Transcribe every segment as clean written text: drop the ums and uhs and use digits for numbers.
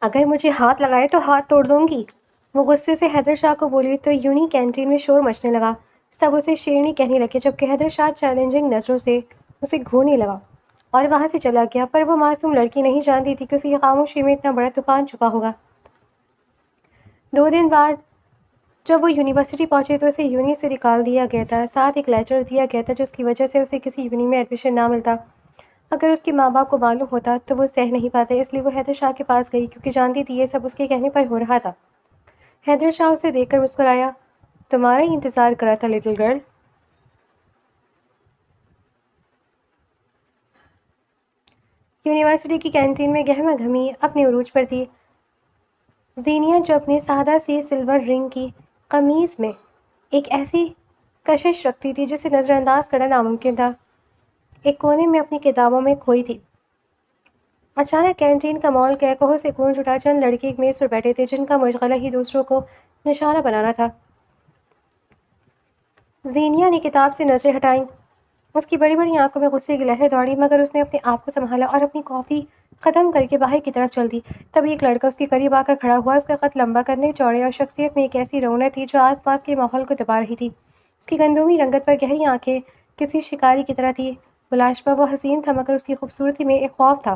اگر مجھے ہاتھ لگائے تو ہاتھ توڑ دوں گی، وہ غصے سے حیدر شاہ کو بولی تو یوں ہی کینٹین میں شور مچنے لگا۔ سب اسے شیرنی کہنے لگے جبکہ حیدر شاہ چیلنجنگ نظروں سے اسے گھورنے لگا اور وہاں سے چلا گیا، پر وہ معصوم لڑکی نہیں جانتی تھی کہ اس کی خاموشی میں اتنا بڑا طوفان چھپا ہوگا۔ 2 دن بعد جب وہ یونیورسٹی پہنچی تو اسے یونی سے نکال دیا گیا تھا، ساتھ ایک لیٹر دیا گیا تھا جس کی وجہ سے اسے کسی یونی میں ایڈمیشن نہ ملتا۔ اگر اس کے ماں باپ کو معلوم ہوتا تو وہ سہ نہیں پاتے، اس لیے وہ حیدر شاہ کے پاس گئی کیونکہ جانتی تھی یہ سب اس کے کہنے پر ہو رہا تھا۔ حیدر شاہ اسے دیکھ کر مسکرایا، تمہارا ہی انتظار کرا تھا لٹل گرل۔ یونیورسٹی کی کینٹین میں گہما گھمی اپنے عروج پر تھی۔ زینیا جو اپنی سادہ سی سلور رنگ کی قمیض میں ایک ایسی کشش رکھتی تھی جسے نظر انداز کرنا ناممکن تھا، ایک کونے میں اپنی کتابوں میں کھوئی تھی۔ اچانک کینٹین کا مال کہکہوں سے گونج اٹھا، چند لڑکے ایک میز پر بیٹھے تھے جن کا مشغلہ ہی دوسروں کو نشانہ بنانا تھا۔ زینیا نے کتاب سے نظریں ہٹائیں، اس کی بڑی بڑی آنکھوں میں غصے کی لہر دوڑی، مگر اس نے اپنے آپ کو سنبھالا اور اپنی کافی ختم کر کے باہر کی طرف چل دی۔ تبھی ایک لڑکا اس کے قریب آ کر کھڑا ہوا، اس کا قد لمبا، کندھے چوڑے اور شخصیت میں ایک ایسی رونق تھی جو آس پاس کے ماحول کو دبا رہی تھی۔ اس کی گندمی رنگت پر گہری آنکھیں کسی شکاری کی طرح تھی، بلاشبہ وہ حسین تھا مگر اس کی خوبصورتی میں ایک خوف تھا۔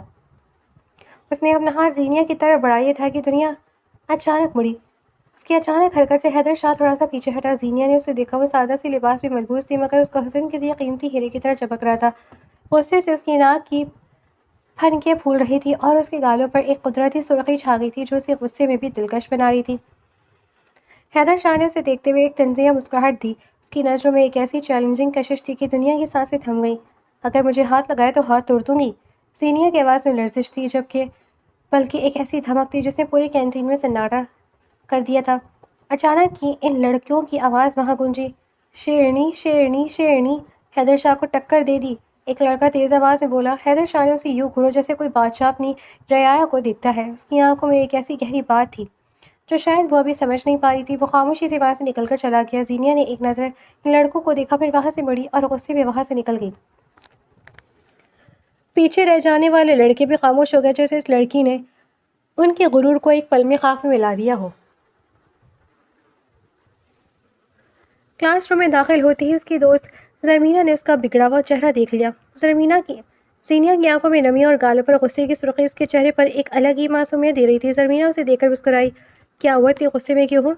اس نے اپنا ہاتھ زینیا کی طرف بڑھایا، یہ تھا کہ دنیا اچانک مڑی۔ اس کی اچانک حرکت سے حیدر شاہ تھوڑا سا پیچھے ہٹا۔ زینیا نے اسے دیکھا، وہ سادہ سی لباس میں ملبوس تھی مگر اس کا حسن کسی قیمتی ہیرے کی طرح چمک رہا تھا۔ غصے سے اس کی ناک کی پھنکیں پھول رہی تھی اور اس کے گالوں پر ایک قدرتی سرخی چھا گئی تھی جو اسے غصے میں بھی دلکش بنا رہی تھی۔ حیدر شاہ نے اسے دیکھتے ہوئے ایک طنزیہ مسکراہٹ دی، اس کی نظروں میں ایک ایسی چیلنجنگ کشش تھی کہ دنیا کی سانسیں تھم گئیں۔ اگر مجھے ہاتھ لگائے تو ہاتھ توڑ دوں گی، زینیا کی آواز میں لرزش تھی بلکہ ایک ایسی دھمک تھی جس نے پوری کینٹین میں سناٹا کر دیا تھا۔ اچانک ہی ان لڑکیوں کی آواز وہاں گونجی، شیرنی شیرنی شیرنی، حیدر شاہ کو ٹکر دے دی، ایک لڑکا تیز آواز میں بولا۔ حیدر شاہ نے اسے یوں گھورا جیسے کوئی بادشاہ اپنی رعایا کو دیکھتا ہے، اس کی آنکھوں میں ایک ایسی گہری بات تھی جو شاید وہ ابھی سمجھ نہیں پا رہی تھی۔ وہ خاموشی سے وہاں سے نکل کر چلا گیا۔ زینیا نے ایک نظر ان لڑکوں کو دیکھا، پھر وہاں سے مڑی اور غصے میں وہاں سے نکل گئی۔ پیچھے رہ جانے والے لڑکے بھی خاموش ہو گئے جیسے اس لڑکی نے ان کے غرور کو ایک پل میں خاک میں ملا دیا ہو۔ کلاس روم میں داخل ہوتے ہی اس کی دوست زرمینہ نے اس کا بگڑا ہوا چہرہ دیکھ لیا۔ زینیا کی آنکھوں میں نمی اور گالوں پر غصے کی سرخی اس کے چہرے پر ایک الگ ہی معصومیت دے رہی تھی۔ زرمینہ اسے دیکھ کر مسکرائی، کیا ہوا، اتنے غصے میں کیوں ہو؟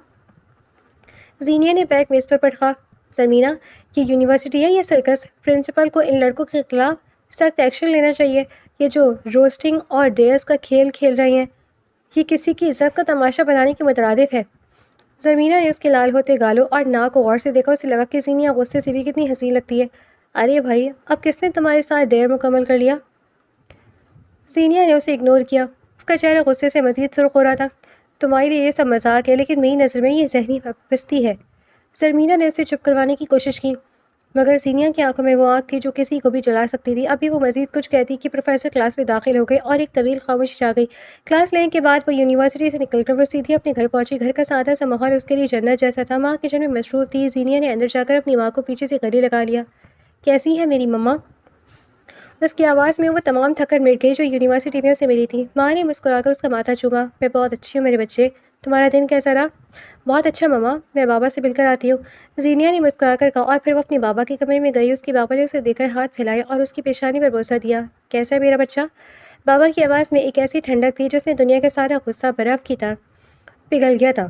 زینیا نے بیگ میز پر پٹکا، زرمینہ یہ یونیورسٹی ہے یا سرکس؟ پرنسپل کو ان لڑکوں کے خلاف سخت ایکشن لینا چاہیے، یہ جو روسٹنگ اور ڈیئرز کا کھیل کھیل رہے ہیں یہ کسی کی عزت کا تماشا بنانے کے مترادف ہے۔ زرمینہ نے اس کے لال ہوتے گالوں اور ناک کو غور سے دیکھا، اسے لگا کہ زینیا غصے سے بھی کتنی حسین لگتی ہے۔ ارے بھائی، اب کس نے تمہارے ساتھ ڈیئر مکمل کر لیا؟ زینیا نے اسے اگنور کیا، اس کا چہرہ غصے سے مزید سرخ ہو رہا تھا۔ تمہارے لیے یہ سب مذاق ہے لیکن میری نظر میں یہ ذہنی پستی ہے۔ زرمینہ نے اسے چپ کروانے کی کوشش کی مگر زینیا کی آنکھوں میں وہ آگ تھی جو کسی کو بھی جلا سکتی تھی۔ ابھی وہ مزید کچھ کہتی کہ پروفیسر کلاس میں داخل ہو گئے اور ایک طویل خاموشی چھا گئی۔ کلاس لینے کے بعد وہ یونیورسٹی سے نکل کر وہ سیدھی اپنے گھر پہنچی۔ گھر کا سادہ سا ماحول اس کے لیے جنت جیسا تھا۔ ماں کچن میں مصروف تھی۔ زینیا نے اندر جا کر اپنی ماں کو پیچھے سے گلے لگا لیا، کیسی ہے میری مما؟ اس کی آواز میں وہ تمام تھکن مٹ گئی جو یونیورسٹی میں اسے ملی تھی۔ ماں نے مسکرا کر اس کا ماتھا چوما، میں بہت اچھی ہوں میرے بچے، تمہارا دن کیسا رہا؟ بہت اچھا مما، میں بابا سے مل کر آتی ہوں، زینیا نے مسکرا کر کہا اور پھر وہ اپنے بابا کے کمرے میں گئی۔ اس کے بابا نے اسے دیکھ کر ہاتھ پھیلائے اور اس کی پیشانی پر بوسہ دیا، کیسا ہے میرا بچہ؟ بابا کی آواز میں ایک ایسی ٹھنڈک تھی جس نے دنیا کا سارا غصہ برف کی طرح پگھل گیا تھا۔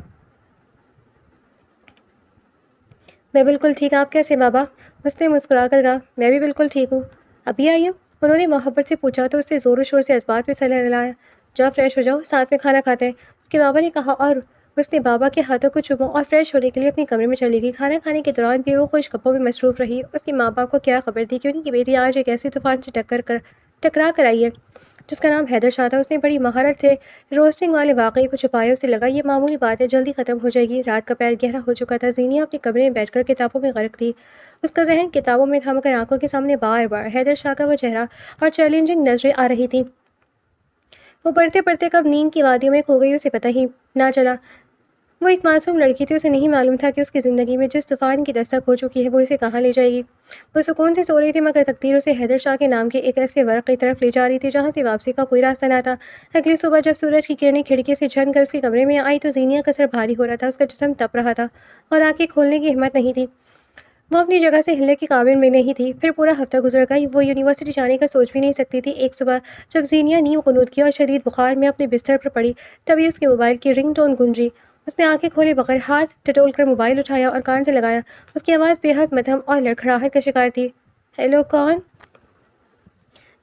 میں بالکل ٹھیک، آپ کیسے بابا؟ اس نے مسکرا کر کہا، میں بھی بالکل ٹھیک ہوں، ابھی آئی ہو؟ انہوں نے محبت سے پوچھا تو اس نے زور و شور سے اسبات میں سر ہلایا، جاؤ فریش ہو جاؤ، ساتھ میں کھانا کھاتے ہیں، اس کے بابا نے کہا اور اس نے بابا کے ہاتھوں کو چوما اور فریش ہونے کے لیے اپنے کمرے میں چلی گئی۔ کھانا کھانے کے دوران بھی وہ خوش گپوں میں مصروف رہی۔ اس کے ماں باپ کو کیا خبر تھی کہ ان کی بیٹی آج ایک ایسے طوفان سے ٹکرا کر آئی ہے جس کا نام حیدر شاہ تھا۔ اس نے بڑی مہارت سے روسٹنگ والے واقعے کو چھپایا، اسے لگا یہ معمولی بات ہے، جلدی ختم ہو جائے گی۔ رات کا پیر گہرا ہو چکا تھا۔ زینیا اپنے کمرے میں بیٹھ کر کتابوں میں غرق تھی، اس کا ذہن کتابوں میں تھا مگر آنکھوں کے سامنے بار بار حیدر شاہ کا وہ چہرہ اور چیلنجنگ نظریں آ رہی تھیں۔ وہ پڑھتے پڑھتے کب نیند کی وادیوں میں کھو گئی اسے پتہ ہی نہ چلا۔ وہ ایک معصوم لڑکی تھی، اسے نہیں معلوم تھا کہ اس کی زندگی میں جس طوفان کی دستک ہو چکی ہے وہ اسے کہاں لے جائے گی۔ وہ سکون سے سو رہی تھی مگر تقدیر اسے حیدر شاہ کے نام کے ایک ایسے ورق کی طرف لے جا رہی تھی جہاں سے واپسی کا کوئی راستہ نہ تھا۔ اگلی صبح جب سورج کی کرنیں کھڑکی سے جھن کر اس کے کمرے میں آئی تو زینیا کا سر بھاری ہو رہا تھا، اس کا جسم تپ رہا تھا اور آنکھیں کھولنے کی ہمت نہیں تھی۔ وہ اپنی جگہ سے ہلنے کے قابل میں نہیں تھی۔ پھر پورا ہفتہ گزر گئی، وہ یونیورسٹی جانے کا سوچ بھی نہیں سکتی تھی۔ ایک صبح جب زینیا نیم غنودگی اور شدید بخار میں اپنے بستر پر پڑی، تبھی اس کے موبائل کی رنگ ٹون گونجی۔ اس نے آنکھیں کھولے بغیر ہاتھ ٹٹول کر موبائل اٹھایا اور کان سے لگایا۔ اس کی آواز بے حد مدھم اور لڑکھڑاہٹ کا شکار تھی۔ ہیلو، کون؟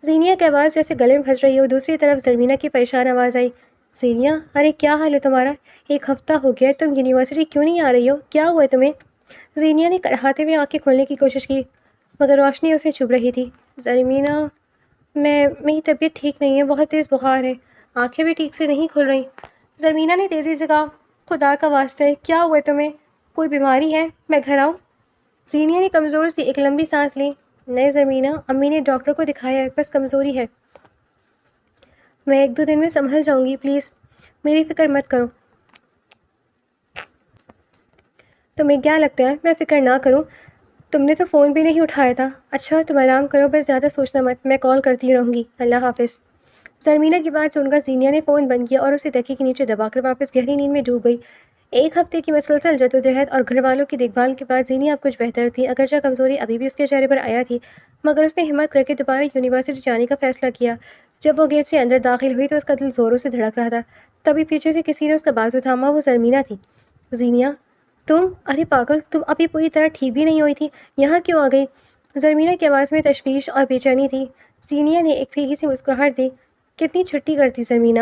زینیا کی آواز جیسے گلے میں پھنس رہی ہو۔ دوسری طرف زرمینہ کی پریشان آواز آئی، زینیا، ارے کیا حال ہے تمہارا؟ ایک ہفتہ ہو گیا، تم یونیورسٹی کیوں نہیں آ رہی ہو؟ کیا ہوا ہے تمہیں؟ زینیا نے کڑہاتے ہوئے آنکھیں کھولنے کی کوشش کی مگر روشنی اسے چبھ رہی تھی۔ زرمینہ، میری طبیعت ٹھیک نہیں ہے، بہت تیز بخار ہے، آنکھیں بھی ٹھیک سے نہیں کھل رہی۔ زرمینہ نے تیزی سے کہا، خدا کا واسطہ ہے، کیا ہوا ہے تمہیں؟ کوئی بیماری ہے؟ میں گھر آؤں؟ زینیا نے کمزور سی ایک لمبی سانس لی۔ نہیں زرمینہ، امی نے ڈاکٹر کو دکھایا ہے، بس کمزوری ہے، میں ایک دو دن میں سنبھل جاؤں گی، پلیز میری فکر مت کرو۔ تمہیں کیا لگتا ہے میں فکر نہ کروں؟ تم نے تو فون بھی نہیں اٹھایا تھا۔ اچھا تم آرام کرو، بس زیادہ سوچنا مت، میں کال کرتی رہوں گی، اللہ حافظ۔ زرمینہ کی بات سن کر زینیا نے فون بند کیا اور اسے تکیے کے نیچے دبا کر واپس گہری نیند میں ڈوب گئی۔ ایک ہفتے کی مسلسل جدوجہد اور گھر والوں کی دیکھ بھال کے بعد زینیا اب کچھ بہتر تھی، اگرچہ کمزوری ابھی بھی اس کے چہرے پر آیا تھی، مگر اس نے ہمت کر کے دوبارہ یونیورسٹی جانے کا فیصلہ کیا۔ جب وہ گیٹ سے اندر داخل ہوئی تو اس کا دل زوروں سے دھڑک رہا تھا۔ تبھی پیچھے سے کسی نے اس کا بازو تھاما، وہ زرمینہ تھی۔ زینیا، تم؟ ارے پاگل، تم ابھی پوری طرح ٹھیک بھی نہیں ہوئی تھی، یہاں کیوں آ گئی؟ زرمینہ کی آواز میں تشویش اور بے چینی تھی۔ زینیا نے ایک پھیکی سی مسکراہٹ دی۔ کتنی چھٹی کرتی زرمینہ،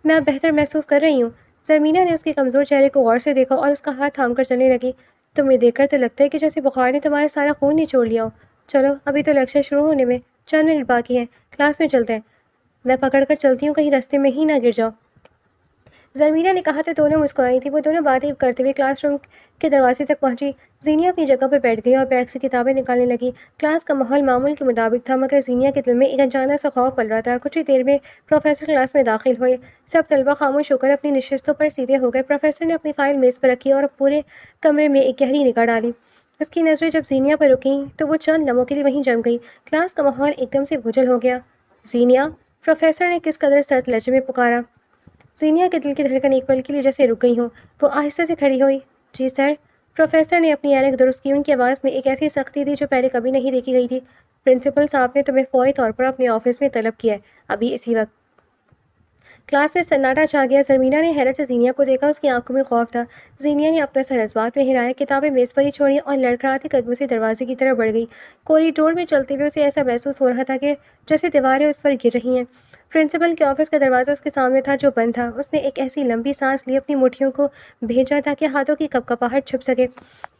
میں اب بہتر محسوس کر رہی ہوں۔ زرمینہ نے اس کے کمزور چہرے کو غور سے دیکھا اور اس کا ہاتھ تھام کر چلنے لگی۔ تمہیں دیکھ کر تو لگتا ہے کہ جیسے بخار نے تمہارا سارا خون نچوڑ لیا ہو۔ چلو ابھی تو لیکچر شروع ہونے میں چند منٹ باقی ہیں، کلاس میں چلتے ہیں، میں پکڑ کر چلتی ہوں، کہیں راستے میں ہی نہ گر جاؤ۔ زرمینہ نے کہا تو دونوں مسکرائی تھیں۔ وہ دونوں باتیں کرتے ہوئے کلاس روم کے دروازے تک پہنچی۔ زینیا اپنی جگہ پر بیٹھ گئی اور بیگ سے کتابیں نکالنے لگی۔ کلاس کا ماحول معمول کے مطابق تھا مگر زینیا کے دل میں ایک انجانا سا خوف پل رہا تھا۔ کچھ ہی دیر میں پروفیسر کلاس میں داخل ہوئے۔ سب طلبہ خاموش ہو کر اپنی نشستوں پر سیدھے ہو گئے۔ پروفیسر نے اپنی فائل میز پر رکھی اور پورے کمرے میں ایک گہری نگاہ ڈالی۔ اس کی نظریں جب زینیا پر رکیں تو وہ چند لمحوں کے لیے وہیں جم گئی۔ کلاس کا ماحول ایک دم سے بھوچل ہو گیا۔ زینیا، پروفیسر نے کس قدر سرد لہجے میں پکارا۔ زینیا کے دل کی دھڑکن ایک پل کے لیے جیسے رک گئی ہوں۔ وہ آہستہ سے کھڑی ہوئی۔ جی سر۔ پروفیسر نے اپنی اینک درست کی۔ ان کی آواز میں ایک ایسی سختی تھی جو پہلے کبھی نہیں دیکھی گئی تھی۔ پرنسپل صاحب نے تمہیں فوری طور پر اپنے آفس میں طلب کیا ہے، ابھی اسی وقت۔ کلاس میں سناٹا چھا گیا۔ زرمینہ نے حیرت سے زینیا کو دیکھا، اس کی آنکھوں میں خوف تھا۔ زینیا نے اپنا سر جذبات میں ہلایا، کتابیں میز پر ہی چھوڑی اور لڑکھڑاتے قدموں سے دروازے کی طرف بڑھ گئی۔ کوریڈور میں چلتے ہوئے اسے ایسا محسوس ہو رہا تھا کہ جیسے دیواریں اس پر گر رہی ہیں۔ پرنسپل کے آفس کا دروازہ اس کے سامنے تھا جو بند تھا۔ اس نے ایک ایسی لمبی سانس لی، اپنی مٹھیوں کو بھیجا تاکہ ہاتھوں کی کپکپاہٹ چھپ سکے،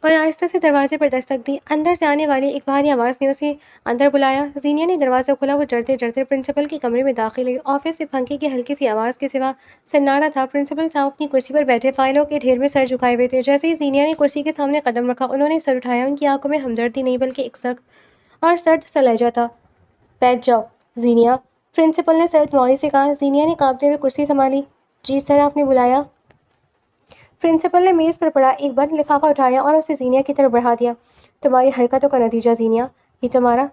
اور آہستہ سے دروازے پر دستک دی۔ اندر سے آنے والی ایک بھاری آواز نے اسے اندر بلایا۔ زینیا نے دروازہ کھولا۔ وہ ڈرتے ڈرتے پرنسپل کے کمرے میں داخل ہوئی۔ آفس میں پنکھے کی ہلکی سی آواز کے سوا سناٹا تھا۔ پرنسپل صاحب اپنی کرسی پر بیٹھے فائلوں کے ڈھیر میں سر جھکائے ہوئے تھے۔ جیسے ہی زینیا نے کرسی کے سامنے قدم رکھا، انہوں نے سر اٹھایا۔ ان کی آنکھوں میں ہمدردی نہیں بلکہ ایک سخت اور سرد سا لہجہ تھا۔ بیٹھ جاؤ زینیا، پرنسپل نے سرد معاوضے سے کہا۔ زینیا نے کانپتے ہوئے کرسی سنبھالی۔ جی سر، آپ نے بلایا؟ پرنسپل نے میز پر پڑا ایک بند لفافہ اٹھایا اور اسے زینیا کی طرف بڑھا دیا۔ تمہاری حرکتوں کا نتیجہ زینیا، یہ تمہارا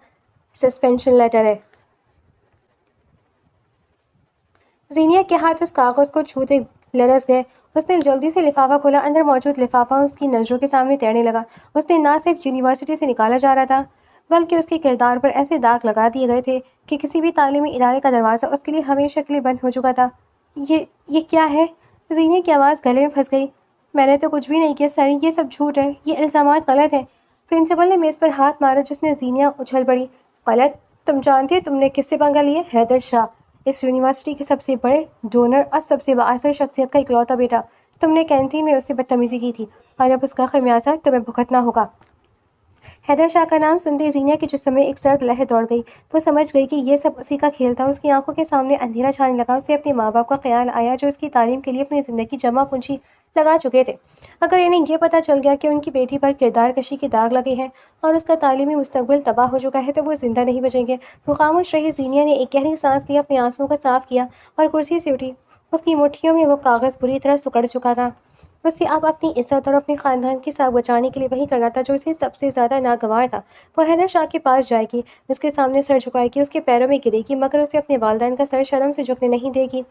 سسپینشن لیٹر ہے۔ زینیا کے ہاتھ اس کاغذ کو چھوتے لرز گئے۔ اس نے جلدی سے لفافہ کھولا۔ اندر موجود لفافہ اس کی نظروں کے سامنے تیرنے لگا۔ اس نے نہ صرف یونیورسٹی سے نکالا جا رہا تھا بلکہ اس کے کردار پر ایسے داغ لگا دیے گئے تھے کہ کسی بھی تعلیمی ادارے کا دروازہ اس کے لیے ہمیشہ کے لیے بند ہو چکا تھا۔ یہ کیا ہے؟ زینیا کی آواز گلے میں پھنس گئی۔ میں نے تو کچھ بھی نہیں کیا سر، یہ سب جھوٹ ہے، یہ الزامات غلط ہیں۔ پرنسپل نے میز پر ہاتھ مارا جس نے زینیا اچھل پڑی۔ غلط؟ تم جانتے ہو تم نے کس سے پنگا لیا؟ حیدر شاہ، اس یونیورسٹی کے سب سے بڑے ڈونر اور سب سے بااثر شخصیت کا اکلوتا بیٹا۔ تم نے کینٹین میں اس سے بدتمیزی کی تھی اور اب اس کا خمیازہ تمہیں بھگتنا ہوگا۔ حیدر شاہ کا نام سنتے زینیا کے جسم میں ایک سرد لہر دوڑ گئی۔ وہ سمجھ گئی کہ یہ سب اسی کا کھیل تھا۔ اس کی آنکھوں کے سامنے اندھیرا چھانے لگا۔ اسے اپنے ماں باپ کا خیال آیا جو اس کی تعلیم کے لیے اپنی زندگی جمع پونجی لگا چکے تھے۔ اگر انہیں یہ پتہ چل گیا کہ ان کی بیٹی پر کردار کشی کے داغ لگے ہیں اور اس کا تعلیمی مستقبل تباہ ہو چکا ہے تو وہ زندہ نہیں بچیں گے۔ وہ خاموش رہی۔ زینیا نے ایک گہری سانس لی، اپنے آنسوؤں کو صاف کیا اور کرسی سے اٹھی۔ اس کی مٹھیوں میں وہ کاغذ بری طرح سکڑ چکا تھا۔ اسے اب اپنی عزت اور اپنے خاندان کی ساکھ بچانے کے لیے وہی کرنا تھا جو اسے سب سے زیادہ ناگوار تھا۔ وہ حیدر شاہ کے پاس جائے گی، اس کے سامنے سر جھکائے گی، اس کے پیروں میں گرے گی، مگر اسے اپنے والدین کا سر شرم سے جھکنے نہیں دے گی۔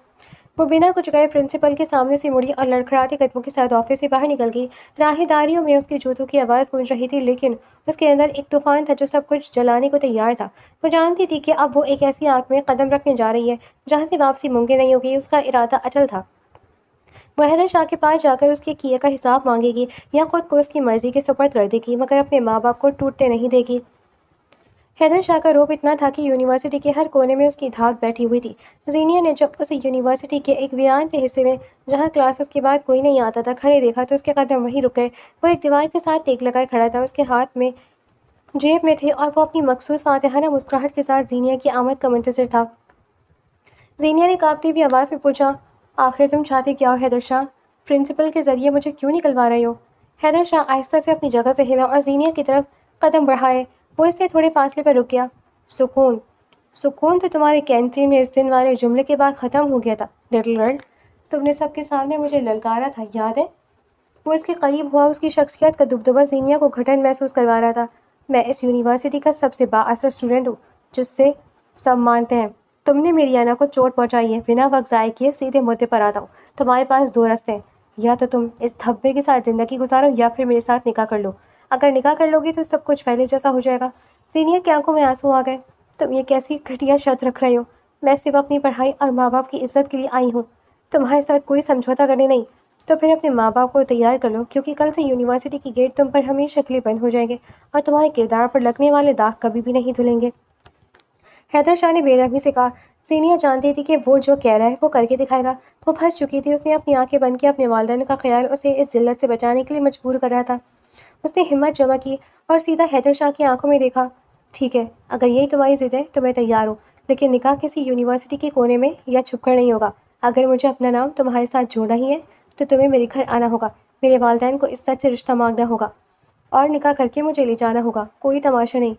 وہ بنا کچھ کہے پرنسپل کے سامنے سے مڑی اور لڑکھڑاتے قدموں کے ساتھ آفس سے باہر نکل گئی۔ راہداریوں میں اس کے جوتوں کی آواز گونج رہی تھی، لیکن اس کے اندر ایک طوفان تھا جو سب کچھ جلانے کو تیار تھا۔ وہ جانتی تھی کہ اب وہ ایک ایسی آنکھ میں قدم رکھنے جا رہی ہے جہاں سے واپسی ممکن نہیں ہوگی۔ اس کا ارادہ اٹل تھا۔ وہ حیدر شاہ کے پاس جا کر اس کے کیے کا حساب مانگے گی یا خود کو اس کی مرضی کے سپرد کر دے گی، مگر اپنے ماں باپ کو ٹوٹتے نہیں دے گی۔ حیدر شاہ کا روب اتنا تھا کہ یونیورسٹی کے ہر کونے میں اس کی دھاک بیٹھی ہوئی تھی۔ زینیا نے جب اسے یونیورسٹی کے ایک ویران سے حصے میں، جہاں کلاسز کے بعد کوئی نہیں آتا تھا، کھڑے دیکھا تو اس کے قدم وہیں رک گئے۔ وہ ایک دیوار کے ساتھ ٹیک لگائے کھڑا تھا، اس کے ہاتھ میں جیب میں تھے اور وہ اپنی مخصوص فاتحانہ مسکراہٹ کے ساتھ زینیا کی آمد کا منتظر تھا۔ زینیا نے کانپتی ہوئی آواز میں پوچھا، آخر تم چاہتے کیا ہو حیدر شاہ؟ پرنسپل کے ذریعے مجھے کیوں نکلوا رہے ہو؟ حیدر شاہ آہستہ سے اپنی جگہ سے ہلا اور زینیا کی طرف قدم بڑھائے۔ وہ اس سے تھوڑے فاصلے پر رک گیا۔ سکون سکون تو تمہارے کینٹین میں اس دن والے جملے کے بعد ختم ہو گیا تھا لٹل گرل، تم نے سب کے سامنے مجھے للکارا تھا، یاد ہے؟ وہ اس کے قریب ہوا، اس کی شخصیت کا دبدبا زینیا کو گھٹن محسوس کروا رہا تھا۔ میں اس یونیورسٹی کا سب سے با اثر اسٹوڈنٹ ہوں، جس سے سب مانتے ہیں۔ تم نے میری انا کو چوٹ پہنچائی ہے۔ بنا وقت ضائع کیے سیدھے مدعے پر آتا ہوں۔ تمہارے پاس دو راستے ہیں، یا تو تم اس دھبے کے ساتھ زندگی گزارو یا پھر میرے ساتھ نکاح کر لو۔ اگر نکاح کر لو گی تو سب کچھ پہلے جیسا ہو جائے گا۔ زینیا کی آنکھوں میں آنسو آ گئے۔ تم یہ کیسی گھٹیا شرط رکھ رہے ہو؟ میں صرف اپنی پڑھائی اور ماں باپ کی عزت کے لیے آئی ہوں، تمہارے ساتھ کوئی سمجھوتا کرنے نہیں۔ تو پھر اپنے ماں باپ کو تیار کر لو، کیونکہ کل سے یونیورسٹی کی گیٹ تم پر ہمیشہ کے لیے بند ہو جائیں گے اور تمہارے کردار پر لگنے والے داغ کبھی بھی نہیں دھلیں گے۔ حیدر شاہ نے بے رحمی سے کہا۔ زینیا جانتی تھی کہ وہ جو کہہ رہا ہے وہ کر کے دکھائے گا۔ وہ پھنس چکی تھی، اس نے اپنی آنکھیں بند کی، اپنے والدین کا خیال اسے اس ذلت سے بچانے کے لیے مجبور کر رہا تھا۔ اس نے ہمت جمع کی اور سیدھا حیدر شاہ کی آنکھوں میں دیکھا۔ ٹھیک ہے، اگر یہی تمہاری ضد ہے تو میں تیار ہوں، لیکن نکاح کسی یونیورسٹی کے کونے میں یا چھپ کر نہیں ہوگا۔ اگر مجھے اپنا نام تمہارے ساتھ جوڑنا ہی ہے تو تمہیں میرے گھر آنا ہوگا، میرے والدین کو عزت سے رشتہ مانگنا ہوگا اور نکاح کر کے مجھے لے جانا ہوگا، کوئی تماشا نہیں۔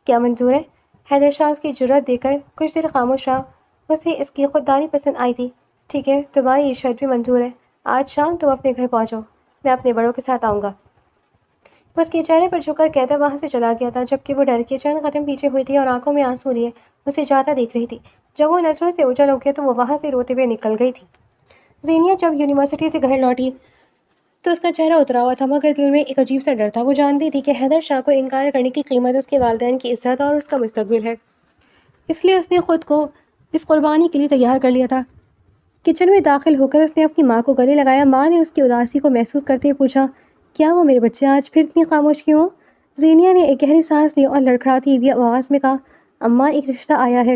کیا منظور ہے؟ حیدر شاہ اس کی جرأت دے کر کچھ دیر خاموش رہا۔ اسے اس کی خودداری پسند آئی تھی۔ ٹھیک ہے، تمہاری یہ شرط بھی منظور ہے۔ آج شام تم اپنے گھر پہنچو، میں اپنے بڑوں کے ساتھ آؤں گا۔ وہ اس کے چہرے پر جھک کر کہتا وہاں سے چلا گیا تھا، جبکہ وہ ڈر کے چند قدم پیچھے ہوئی تھی اور آنکھوں میں آنسو لیے اسے جاتا دیکھ رہی تھی۔ جب وہ نظروں سے اوجھل ہو گیا تو وہ وہاں سے روتے ہوئے نکل گئی تھی۔ زینیا جب یونیورسٹی سے گھر لوٹی تو اس کا چہرہ اترا ہوا تھا، مگر دل میں ایک عجیب سا ڈر تھا۔ وہ جانتی تھی کہ حیدر شاہ کو انکار کرنے کی قیمت اس کے والدین کی عزت اور اس کا مستقبل ہے، اس لیے اس نے خود کو اس قربانی کے لیے تیار کر لیا تھا۔ کچن میں داخل ہو کر اس نے اپنی ماں کو گلے لگایا۔ ماں نے اس کی اداسی کو محسوس کرتے ہوئے پوچھا، کیا وہ میرے بچے آج پھر اتنی خاموش کیوں ہو؟ زینیا نے ایک گہری سانس لی اور لڑکھڑاتی ہوئی آواز میں کہا، اماں ایک رشتہ آیا ہے،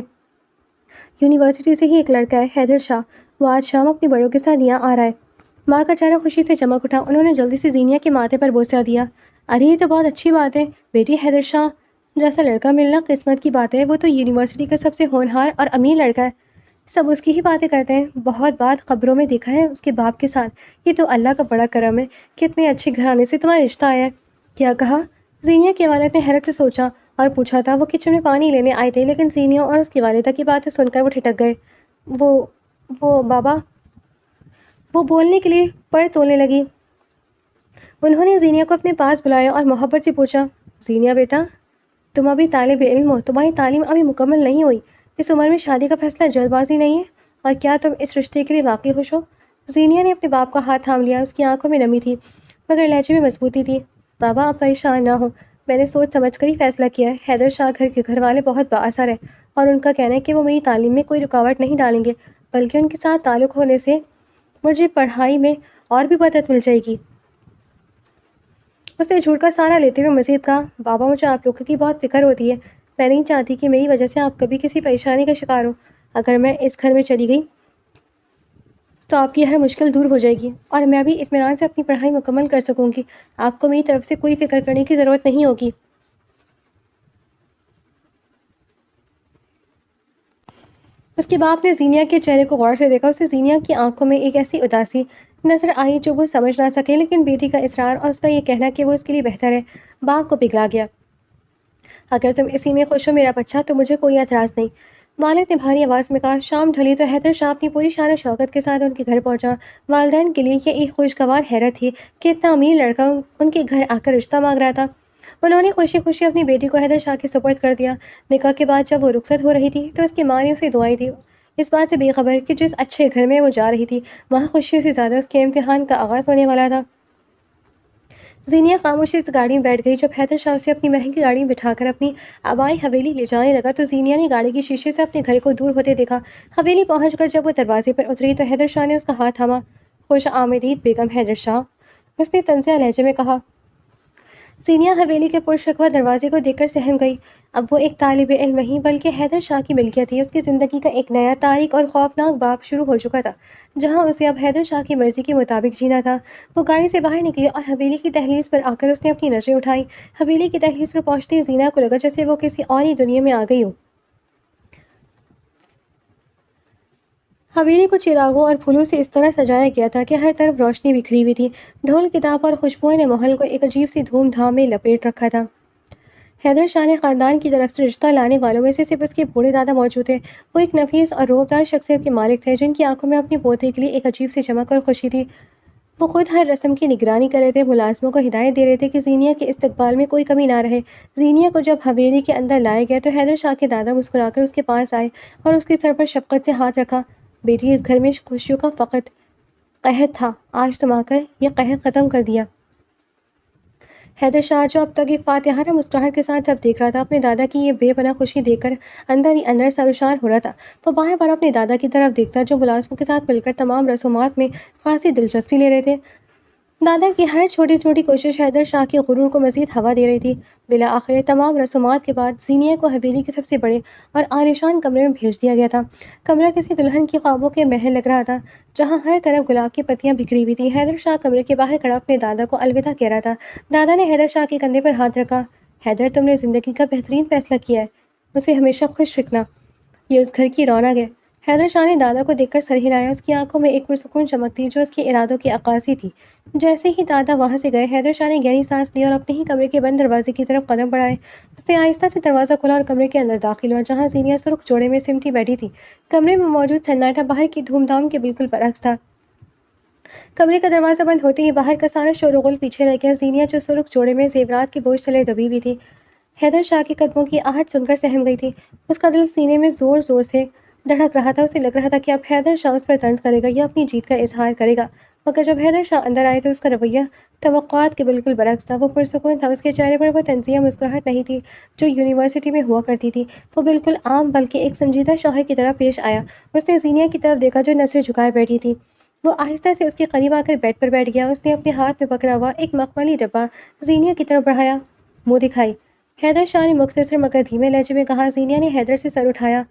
یونیورسٹی سے ہی ایک لڑکا ہے، حیدر شاہ، وہ آج شام اپنے بڑوں کے ساتھ یہاں آ رہا ہے۔ ماں کا چہرہ خوشی سے چمک اٹھا، انہوں نے جلدی سے زینیا کے ماتھے پر بوسہ دیا۔ ارے یہ تو بہت اچھی بات ہے بیٹی، حیدر شاہ جیسا لڑکا ملنا قسمت کی بات ہے، وہ تو یونیورسٹی کا سب سے ہونہار اور امیر لڑکا ہے، سب اس کی ہی باتیں کرتے ہیں، بہت بات خبروں میں دیکھا ہے اس کے باپ کے ساتھ، یہ تو اللہ کا بڑا کرم ہے، کتنے اچھے گھرانے سے تمہارا رشتہ آیا ہے۔ کیا کہا؟ زینیا کے والد نے حیرت سے سوچا اور پوچھا تھا۔ وہ کچن میں پانی لینے آئے تھے، لیکن زینیا اور اس کی والدہ کی باتیں سن کر وہ ٹھٹک گئے۔ وہ بابا، وہ بولنے کے لیے پر تولنے لگی۔ انہوں نے زینیا کو اپنے پاس بلایا اور محبت سے پوچھا، زینیا بیٹا، تم ابھی طالب علم ہو، تمہاری تعلیم ابھی مکمل نہیں ہوئی، اس عمر میں شادی کا فیصلہ جلد بازی نہیں ہے، اور کیا تم اس رشتے کے لیے واقعی خوش ہو؟ زینیا نے اپنے باپ کا ہاتھ تھام لیا، اس کی آنکھوں میں نمی تھی مگر لہجے میں مضبوطی تھی۔ بابا آپ پریشان نہ ہو، میں نے سوچ سمجھ کر ہی فیصلہ کیا ہے۔ حیدر شاہ گھر کے گھر والے بہت بااثر ہیں اور ان کا کہنا ہے کہ وہ میری تعلیم میں کوئی رکاوٹ نہیں ڈالیں گے، بلکہ ان کے ساتھ تعلق ہونے سے مجھے پڑھائی میں اور بھی مدد مل جائے گی۔ اس نے جھوٹ کا سہارا لیتے ہوئے مزید کہا، بابا مجھے آپ لوگوں کی بہت فکر ہوتی ہے، میں نہیں چاہتی کہ میری وجہ سے آپ کبھی کسی پریشانی کا شکار ہو۔ اگر میں اس گھر میں چلی گئی تو آپ کی ہر مشکل دور ہو جائے گی اور میں بھی اطمینان سے اپنی پڑھائی مکمل کر سکوں گی، آپ کو میری طرف سے کوئی فکر کرنے کی ضرورت نہیں ہوگی۔ اس کے باپ نے زینیا کے چہرے کو غور سے دیکھا، اسے زینیا کی آنکھوں میں ایک ایسی اداسی نظر آئی جو وہ سمجھ نہ سکے، لیکن بیٹی کا اصرار اور اس کا یہ کہنا کہ وہ اس کے لیے بہتر ہے باپ کو پگھلا گیا۔ اگر تم اسی میں خوش ہو میرا بچہ تو مجھے کوئی اعتراض نہیں، والد نے بھاری آواز میں کہا۔ شام ڈھلی تو حیدر شاہ اپنی پوری شان و شوکت کے ساتھ ان کے گھر پہنچا۔ والدین کے لیے یہ ایک خوشگوار حیرت تھی کہ اتنا امیر لڑکا ان کے گھر آ کر رشتہ مانگ رہا تھا۔ انہوں نے خوشی خوشی اپنی بیٹی کو حیدر شاہ کے سپرد کر دیا۔ نکاح کے بعد جب وہ رخصت ہو رہی تھی تو اس کی ماں نے اسے دعائیں دی، اس بات سے بے خبر کہ جس اچھے گھر میں وہ جا رہی تھی وہاں خوشیوں سے زیادہ اس کے امتحان کا آغاز ہونے والا تھا۔ زینیہ خاموشی سے گاڑی میں بیٹھ گئی۔ جب حیدر شاہ اسے اپنی مہنگی گاڑی میں بٹھا کر اپنی آبائی حویلی لے جانے لگا تو زینیہ نے گاڑی کے شیشے سے اپنے گھر کو دور ہوتے دیکھا۔ حویلی پہنچ کر جب وہ دروازے پر اتری تو حیدر شاہ نے اس کا ہاتھ تھاما۔ خوش آمدید بیگم حیدر شاہ، اس نے طنزیہ لہجے میں کہا۔ زینیہ حویلی کے پرشکوہ دروازے کو دیکھ کر سہم گئی۔ اب وہ ایک طالب علم نہیں بلکہ حیدر شاہ کی ملکیت تھی۔ اس کی زندگی کا ایک نیا تاریک اور خوفناک باب شروع ہو چکا تھا، جہاں اسے اب حیدر شاہ کی مرضی کے مطابق جینا تھا۔ وہ گاڑی سے باہر نکلی اور حویلی کی دہلیز پر آ کر اس نے اپنی نظریں اٹھائیں۔ حویلی کی دہلیز پر پہنچتے ہی زینہ کو لگا جیسے وہ کسی اور ہی دنیا میں آ گئی ہو۔ حویلی کو چراغوں اور پھولوں سے اس طرح سجایا گیا تھا کہ ہر طرف روشنی بکھری ہوئی تھی۔ ڈھول کتاب اور خوشبوؤں نے ماحول کو ایک عجیب سی دھوم دھام میں لپیٹ رکھا تھا۔ حیدر شاہ نے خاندان کی طرف سے رشتہ لانے والوں میں سے صرف اس کے بوڑھے دادا موجود تھے۔ وہ ایک نفیس اور روبدار شخصیت کے مالک تھے جن کی آنکھوں میں اپنے پوتے کے لیے ایک عجیب سی چمک اور خوشی تھی۔ وہ خود ہر رسم کی نگرانی کر رہے تھے، ملازموں کو ہدایت دے رہے تھے کہ زینیہ کے استقبال میں کوئی کمی نہ رہے۔ زینیہ کو جب حویلی کے اندر لایا گیا تو حیدر شاہ کے دادا مسکرا کر اس کے پاس آئے اور اس کے سر پر شفقت سے ہاتھ رکھا۔ بیٹی، اس گھر میں خوشیوں کا فقط قحط تھا، آج تم آ کر یہ قحط ختم کر دیا۔ حیدر شاہ جو اب تک ایک فاتحانہ مسکراہٹ کے ساتھ سب دیکھ رہا تھا، اپنے دادا کی یہ بے پناہ خوشی دیکھ کر اندر ہی اندر سرشار ہو رہا تھا۔ وہ بار بار اپنے دادا کی طرف دیکھتا جو ملازموں کے ساتھ مل کر تمام رسومات میں خاصی دلچسپی لے رہے تھے۔ دادا کی ہر چھوٹی چھوٹی کوشش حیدر شاہ کے غرور کو مزید ہوا دے رہی تھی۔ بالآخر تمام رسومات کے بعد زینیہ کو حویلی کے سب سے بڑے اور عالیشان کمرے میں بھیج دیا گیا تھا۔ کمرہ کسی دلہن کی خوابوں کے محل لگ رہا تھا، جہاں ہر طرف گلاب کی پتیاں بکھری ہوئی تھیں۔ حیدر شاہ کمرے کے باہر کھڑا اپنے دادا کو الوداع کہہ رہا تھا۔ دادا نے حیدر شاہ کے کندھے پر ہاتھ رکھا۔ حیدر، تم نے زندگی کا بہترین فیصلہ کیا ہے، اسے ہمیشہ خوش رکھنا، یہ اس گھر کی رونق ہے۔ حیدر شاہ نے دادا کو دیکھ کر سر ہلایا۔ اس کی آنکھوں میں ایک پرسکون چمک تھی جو اس کے ارادوں کی عکاسی تھی۔ جیسے ہی دادا وہاں سے گئے، حیدر شاہ نے گہری سانس لی اور اپنے ہی کمرے کے بند دروازے کی طرف قدم بڑھائے۔ اس نے آہستہ سے دروازہ کھولا اور کمرے کے اندر داخل ہوا، جہاں زینیہ سرخ جوڑے میں سمٹی بیٹھی تھی۔ کمرے میں موجود سناٹا باہر کی دھوم دھام کے بالکل برعکس تھا۔ کمرے کا دروازہ بند ہوتے ہی باہر کا سارا شور و غل پیچھے رہ گیا۔ زینیہ جو سرخ جوڑے میں زیورات کے بوجھ تلے دبی ہوئی تھی، حیدر شاہ کے قدموں کی آہٹ سن کر سہم گئی تھی۔ اس کا دل سینے میں زور زور سے دھڑک رہا تھا۔ اسے لگ رہا تھا کہ اب حیدر شاہ اس پر طنز کرے گا یا اپنی جیت کا اظہار کرے گا، مگر جب حیدر شاہ اندر آئے تو اس کا رویہ توقعات کے بالکل برعکس تھا۔ وہ پرسکون تھا، اس کے چہرے پر وہ طنزیہ مسکراہٹ نہیں تھی جو یونیورسٹی میں ہوا کرتی تھی۔ وہ بالکل عام بلکہ ایک سنجیدہ شوہر کی طرح پیش آیا۔ اس نے زینیہ کی طرف دیکھا جو نظریں جھکائے بیٹھی تھی۔ وہ آہستہ سے اس کے قریب آ کر بیڈ پر بیٹھ گیا۔ اس نے اپنے ہاتھ میں پکڑا ہوا ایک مخملی ڈبہ زینیہ کی طرف بڑھایا۔ منہ دکھائی، حیدر شاہ نے مختصر مگر دھیمے لہجے میں کہا۔ زینیہ نے حیدر سے سر اٹھایا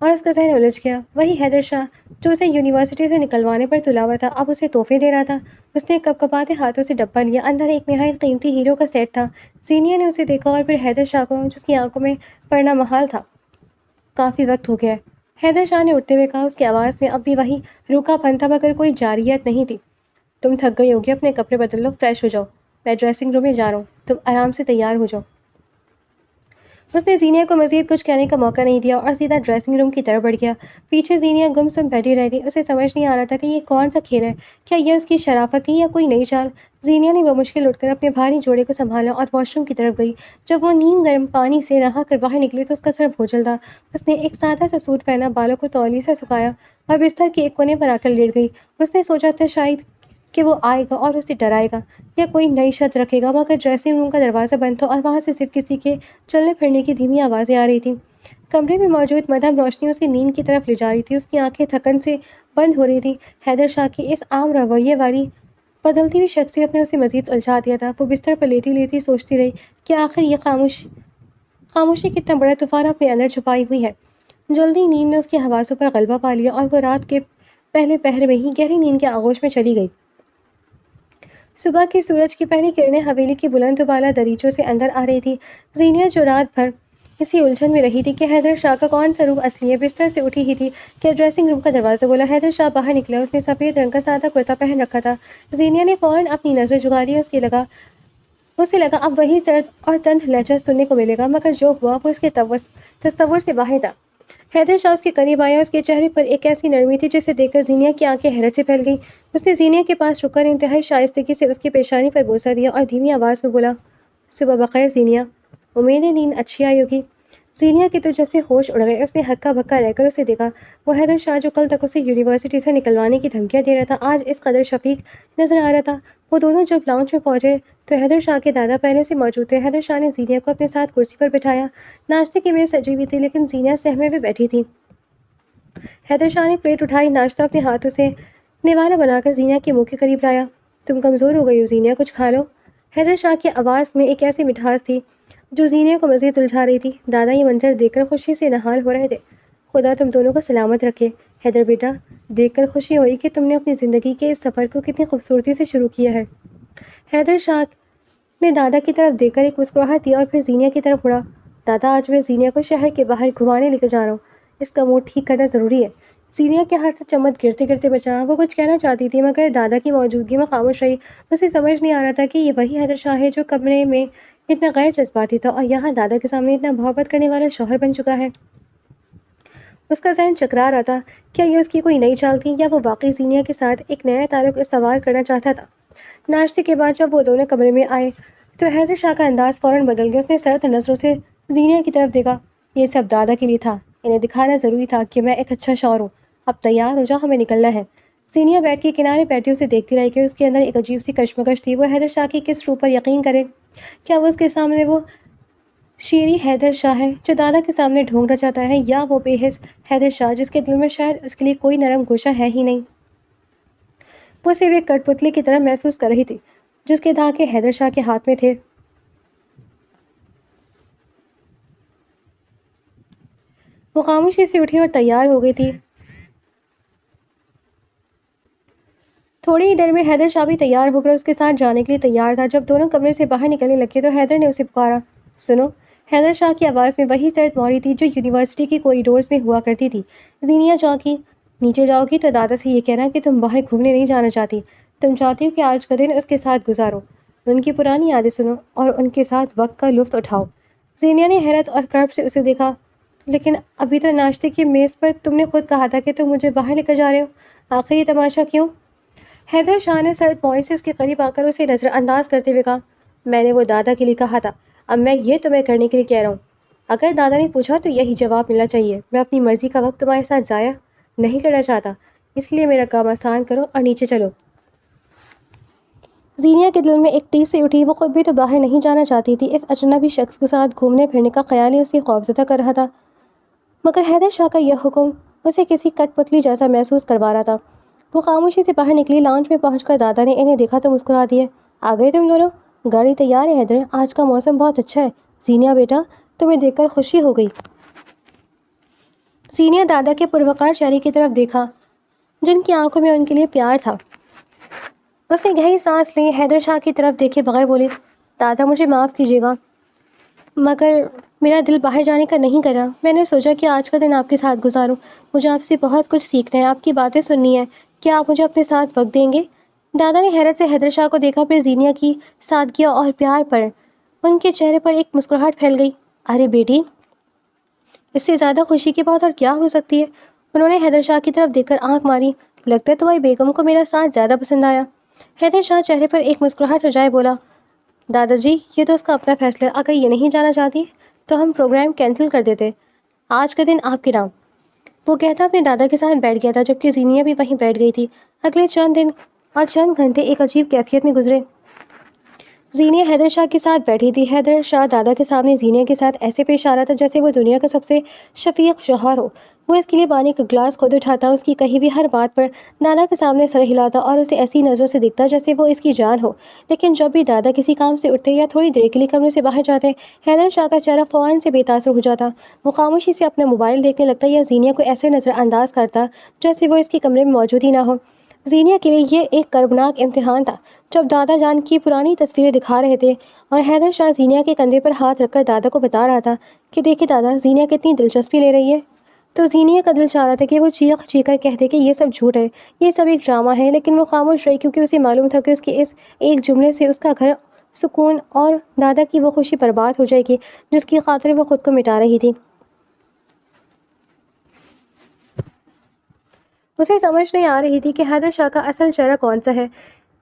اور اس کا ذہن الجھ گیا۔ وہی حیدر شاہ جو اسے یونیورسٹی سے نکلوانے پر تلا ہوا تھا، اب اسے تحفے دے رہا تھا۔ اس نے کپکپاتے ہاتھوں سے ڈبہ لیا۔ اندر ایک نہایت قیمتی ہیروں کا سیٹ تھا۔ زینیہ نے اسے دیکھا اور پھر حیدر شاہ کو، جس کی آنکھوں میں پڑھنا محال تھا۔ کافی وقت ہو گیا ہے، حیدر شاہ نے اٹھتے ہوئے کہا۔ اس کی آواز میں اب بھی وہی روکھا پن تھا مگر کوئی جارحیت نہیں تھی۔ تم تھک گئی ہوگی، اپنے کپڑے بدل لو، فریش ہو جاؤ، میں ڈریسنگ روم میں جا رہا ہوں، تم آرام سے تیار ہو جاؤ۔ اس نے زینیہ کو مزید کچھ کہنے کا موقع نہیں دیا اور سیدھا ڈریسنگ روم کی طرف بڑھ گیا۔ پیچھے زینیہ گم سم بیٹھی رہ گئی۔ اسے سمجھ نہیں آ رہا تھا کہ یہ کون سا کھیل ہے، کیا یہ اس کی شرافت تھی یا کوئی نئی چال۔ زینیہ نے بمشکل اٹھ کر اپنے بھاری جوڑے کو سنبھالا اور واش روم کی طرف گئی۔ جب وہ نیم گرم پانی سے نہا کر باہر نکلی تو اس کا سر بھوچل تھا۔ اس نے ایک سادہ سا سوٹ پہنا، بالوں کو تولی سے سکھایا اور بستر کے ایک کونے پر آ کر لیٹ گئی۔ اس نے سوچا تھا شاید کہ وہ آئے گا اور اسے ڈرائے گا یا کوئی نئی شرط رکھے گا، مگر ڈریسنگ روم کا دروازہ بند تھا اور وہاں سے صرف کسی کے چلنے پھرنے کی دھیمی آوازیں آ رہی تھیں۔ کمرے میں موجود مدھم روشنی اسے نیند کی طرف لے جا رہی تھی۔ اس کی آنکھیں تھکن سے بند ہو رہی تھیں۔ حیدر شاہ کی اس عام رویے والی بدلتی ہوئی شخصیت نے اسے مزید الجھا دیا تھا۔ وہ بستر پر لیٹی لیٹی سوچتی رہی کہ آخر یہ خاموشی کتنا بڑا طوفان اپنے اندر چھپائی ہوئی ہے۔ جلدی نیند نے اس کی حواسوں پر غلبہ پا لیا اور وہ رات کے پہلے پہر میں ہی گہری نیند کے آغوش میں چلی گئی۔ صبح کی سورج کی پہلی کرنیں حویلی کی بلند و بالا دریچوں سے اندر آ رہی تھی۔ زینیہ جو رات بھر اسی الجھن میں رہی تھی کہ حیدر شاہ کا کون سا روپ اصلی ہے، بستر سے اٹھی ہی تھی کہ ڈریسنگ روم کا دروازہ کھلا۔ حیدر شاہ باہر نکلا۔ اس نے سفید رنگ کا سادہ کرتا پہن رکھا تھا۔ زینیہ نے فوراً اپنی نظر جھکا لی۔ اسے لگا اب وہی سرد اور تند لہجہ سننے کو ملے گا، مگر جو ہوا وہ اس کے تصور سے باہر تھا۔ حیدر شاہ اس کے قریب آیا. اس کے چہرے پر ایک ایسی نرمی تھی جسے دیکھ کر زینیا کی آنکھیں حیرت سے پھیل گئیں. اس نے زینیا کے پاس رک کر انتہائی شائستگی سے اس کی پیشانی پر بوسہ دیا اور دھیمی آواز میں بولا, صبح بخیر زینیا, امید ہے نیند اچھی آئی ہوگی. زینیا کے تو جیسے ہوش اڑ گئے. اس نے ہکا بکا رہ کر اسے دیکھا. وہ حیدر شاہ جو کل تک اسے یونیورسٹی سے نکلوانے کی دھمکیاں دے رہا تھا, آج اس قدر شفیق نظر آ رہا تھا. وہ دونوں جب لاؤنج میں پہنچے تو حیدر شاہ کے دادا پہلے سے موجود تھے. حیدر شاہ نے زینیا کو اپنے ساتھ کرسی پر بٹھایا. ناشتے کی میز سجی ہوئی تھی لیکن زینیا سہمے میں بیٹھی تھی. حیدر شاہ نے پلیٹ اٹھائی, ناشتہ اپنے ہاتھوں سے نوالا بنا کر زینیا کے منہ کے قریب لایا. تم کمزور ہو گئی ہو زینیا, کچھ کھا لو. حیدر شاہ کی آواز میں ایک ایسی مٹھاس تھی جو زینیا کو مزید الجھا رہی تھی. دادا یہ منظر دیکھ کر خوشی سے نہال ہو رہے تھے. خدا تم دونوں کو سلامت رکھے. حیدر بیٹا, دیکھ کر خوشی ہوئی کہ تم نے اپنی زندگی کے اس سفر کو کتنی خوبصورتی سے شروع کیا ہے. حیدر شاہ نے دادا کی طرف دیکھ کر ایک مسکراہٹ دی اور پھر زینیا کی طرف مڑا. دادا, آج میں زینیا کو شہر کے باہر گھمانے لے کر جا رہا ہوں. اس کا موڈ ٹھیک کرنا ضروری ہے. زینیا کے ہاتھ سے چمچ گرتے گرتے بچا. وہ کچھ کہنا چاہتی تھی مگر دادا کی موجودگی میں خاموش رہی. اسے سمجھ نہیں آ رہا تھا کہ یہ وہی حیدر شاہ ہے جو کمرے میں اتنا غیر جذباتی تھا اور یہاں دادا کے سامنے اتنا محبت کرنے والا شوہر بن چکا ہے. اس کا ذہن چکرا رہا تھا. کیا یہ اس کی کوئی نئی چال تھی یا وہ واقعی زینیا کے ساتھ ایک نیا تعلق استوار کرنا چاہتا تھا. ناشتے کے بعد جب وہ دونوں کمرے میں آئے تو حیدر شاہ کا انداز فوراً بدل گیا. اس نے سرد نظروں سے زینیا کی طرف دیکھا. یہ سب دادا کے لیے تھا. انہیں دکھانا ضروری تھا کہ میں ایک اچھا شوہر ہوں. اب تیار ہو جاؤ, ہمیں نکلنا ہے. زینیا بیٹھ کے کنارے بیٹھی اسے دیکھتی رہی کہ اس کے اندر ایک عجیب سی کشمکش تھی. وہ حیدر شاہ کی کس روح پر یقین کرے. کیا وہ اس کے سامنے وہ شیریں حیدر شاہ ہے جو دادا کے سامنے ڈھونگ رچاتا ہے, یا وہ بے حس حیدر شاہ جس کے دل میں شاید اس کے لیے کوئی نرم گوشہ ہے ہی نہیں. وہ صرف ایک کٹ پتلی کی طرح محسوس کر رہی تھی جس کے دھاگے حیدر شاہ کے ہاتھ میں تھے. وہ خاموشی سے اٹھی اور تیار ہو گئی تھی. تھوڑی ہی دیر میں حیدر شاہ بھی تیار ہو کر اس کے ساتھ جانے کے لیے تیار تھا. جب دونوں کمرے سے باہر نکلنے لگے تو حیدر نے اسے پکارا, سنو. حیدر شاہ کی آواز میں وہی سرد موری تھی جو یونیورسٹی کے کوریڈورز میں ہوا کرتی تھی. زینیا چونکی. نیچے جاؤ گی تو دادا سے یہ کہنا کہ تم باہر گھومنے نہیں جانا چاہتی. تم چاہتی ہو کہ آج کا دن اس کے ساتھ گزارو. ان کی پرانی یادیں سنو اور ان کے ساتھ وقت کا لطف اٹھاؤ. زینیا نے حیرت اور کرب سے اسے دیکھا. لیکن ابھی تو ناشتے کی میز پر تم نے خود کہا تھا کہ تم مجھے باہر لے کر جا رہے ہو. آخر یہ تماشا کیوں؟ حیدر شاہ نے سرد موئی سے اس کے قریب آ کر اسے نظر انداز کرتے ہوئے کہا, میں نے وہ دادا کے لیے کہا تھا. اب میں یہ تمہیں کرنے کے لیے کہہ رہا ہوں. اگر دادا نے پوچھا تو یہی جواب ملنا چاہیے. میں اپنی مرضی کا وقت تمہارے ساتھ ضائع نہیں کرنا چاہتا, اس لیے میرا کام آسان کرو اور نیچے چلو. زینیا کے دل میں ایک ٹیس سے اٹھی. وہ خود بھی تو باہر نہیں جانا چاہتی تھی. اس اجنبی شخص کے ساتھ گھومنے پھرنے کا خیال ہی اسے خوفزدہ کر رہا تھا. مگر حیدر شاہ کا یہ حکم اسے کسی کٹ پتلی جیسا محسوس کروا رہا تھا. وہ خاموشی سے باہر نکلی. لاؤنج میں پہنچ کر دادا نے انہیں دیکھا تو مسکرا دیے. آ گئے تم دونوں. گاڑی تیار ہے حیدر, آج کا موسم بہت اچھا ہے. زینیا بیٹا, تمہیں دیکھ کر خوشی ہو گئی. زینیا دادا کے پروقار چہرے کی طرف دیکھا جن کی آنکھوں میں ان کے لیے پیار تھا. اس نے گہری سانس لی. حیدر شاہ کی طرف دیکھے بغیر بولی, دادا مجھے معاف کیجیے گا مگر میرا دل باہر جانے کا نہیں کرا. میں نے سوچا کہ آج کا دن آپ کے ساتھ گزاروں. مجھے آپ سے بہت کچھ سیکھنا ہے, آپ کی باتیں سننی ہے. کیا آپ مجھے اپنے ساتھ وقت دیں گے؟ دادا نے حیرت سے حیدر شاہ کو دیکھا, پھر زینیا کی سادگی اور پیار پر ان کے چہرے پر ایک مسکراہٹ پھیل گئی. ارے بیٹی, اس سے زیادہ خوشی کی بات اور کیا ہو سکتی ہے؟ انہوں نے حیدر شاہ کی طرف دیکھ کر آنکھ ماری. لگتا ہے تمہاری بیگم کو میرا ساتھ زیادہ پسند آیا. حیدر شاہ چہرے پر ایک مسکراہٹ سجائے بولا, دادا جی یہ تو اس کا اپنا فیصلہ ہے. اگر یہ نہیں جانا چاہتی تو ہم پروگرام کینسل کر دیتے. آج کا دن آپ کے نام. وہ کہتا اپنے دادا کے ساتھ بیٹھ گیا تھا جبکہ زینیا بھی وہیں بیٹھ گئی تھی. اگلے چند دن اور چند گھنٹے ایک عجیب کیفیت میں گزرے. زینیا حیدر شاہ کے ساتھ بیٹھی تھی. حیدر شاہ دادا کے سامنے زینیا کے ساتھ ایسے پیش آ رہا تھا جیسے وہ دنیا کا سب سے شفیق شوہر ہو. وہ اس کے لیے پانی کا گلاس خود اٹھاتا, اس کی کہی بھی ہر بات پر دادا کے سامنے سر ہلاتا اور اسے ایسی نظروں سے دیکھتا جیسے وہ اس کی جان ہو. لیکن جب بھی دادا کسی کام سے اٹھتے یا تھوڑی دیر کے لیے کمرے سے باہر جاتے, حیدر شاہ کا چہرہ فوراً سے بے تاثر ہو جاتا. وہ خاموشی سے اپنا موبائل دیکھنے لگتا یا زینیا کو ایسے نظر انداز کرتا جیسے وہ اس کے کمرے میں موجود ہی نہ ہو. زینیا کے لیے یہ ایک کربناک امتحان تھا. جب دادا جان کی پرانی تصویریں دکھا رہے تھے اور حیدر شاہ زینیا کے کندھے پر ہاتھ رکھ کر دادا کو بتا رہا تھا کہ دیکھیں دادا, زینیا کتنی دلچسپی لے رہی ہے, تو زینیا کا دل چاہ رہا تھا کہ وہ چیخ چیخ کر کہہ دے کہ یہ سب جھوٹ ہے, یہ سب ایک ڈرامہ ہے. لیکن وہ خاموش رہی کیونکہ اسے معلوم تھا کہ اس کے اس ایک جملے سے اس کا گھر سکون اور دادا کی وہ خوشی برباد ہو جائے گی جس کی خاطر وہ خود کو مٹا رہی تھی. اسے سمجھ نہیں آ رہی تھی کہ حیدر شاہ کا اصل چہرہ کون سا ہے،